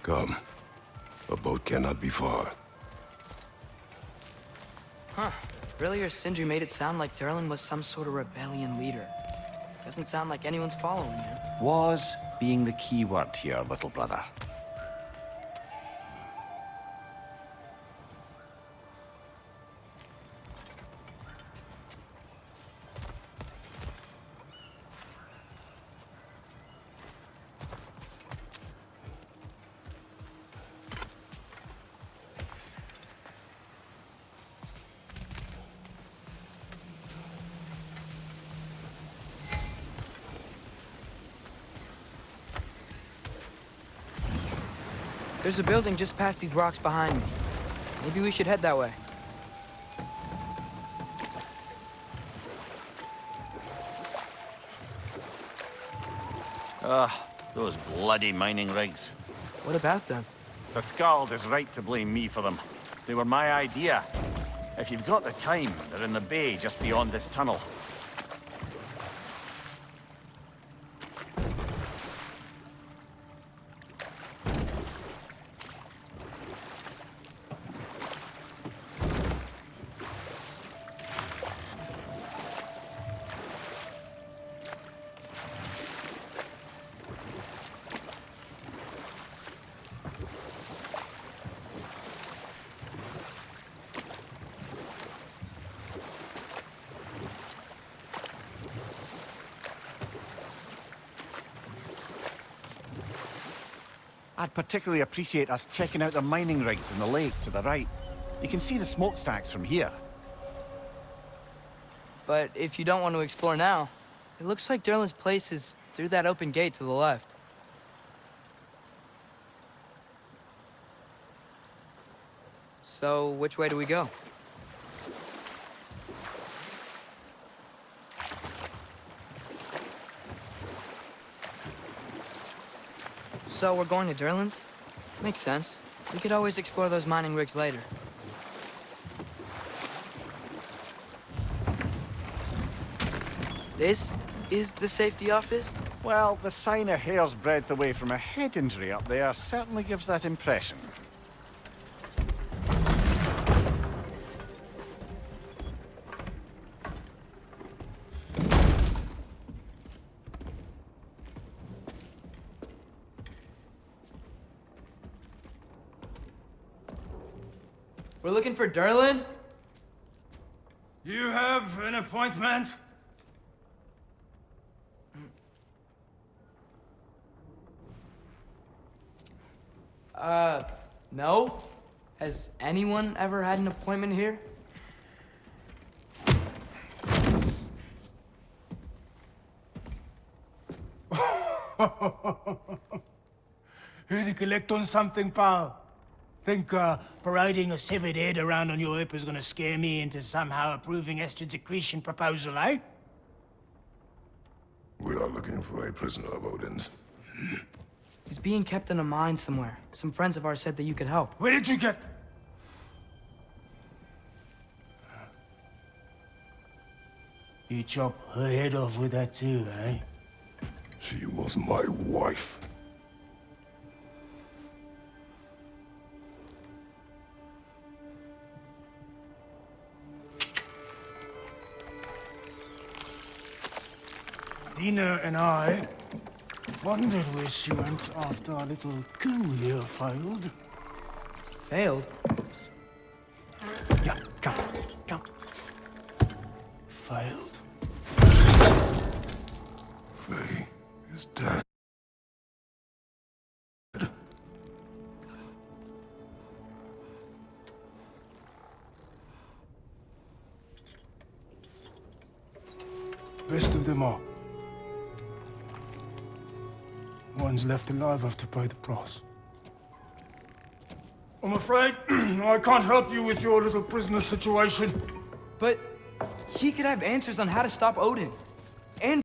Come. A boat cannot be far. Huh. Earlier, Sindri made it sound like Durlin was some sort of rebellion leader. Doesn't sound like anyone's following him. Was being the key word here, little brother. There's a building just past these rocks behind me. Maybe we should head that way. Those bloody mining rigs. What about them? The Skald is right to blame me for them. They were my idea. If you've got the time, they're in the bay just beyond this tunnel. I'd particularly appreciate us checking out the mining rigs in the lake to the right. You can see the smokestacks from here. But if you don't want to explore now, it looks like Durlin's place is through that open gate to the left. So, which way do we go? So we're going to Durlin's? Makes sense. We could always explore those mining rigs later. This is the safety office? Well, the sign a hair's breadth away from a head injury up there certainly gives that impression. We're looking for Durlin? You have an appointment? No? Has anyone ever had an appointment here? Here to collect on something, pal? Think parading a severed head around on your hip is gonna scare me into somehow approving Estrid's accretion proposal, eh? We are looking for a prisoner of Odin's. He's being kept in a mine somewhere. Some friends of ours said that you could help. Where did you get... You chop her head off with that too, eh? She was my wife. Dina and I wondered where she went after our little coup here failed. Failed? Yeah, come. Failed. Faye is dead. Best of them all. One's left alive have to pay the price. I'm afraid I can't help you with your little prisoner situation. But he could have answers on how to stop Odin. And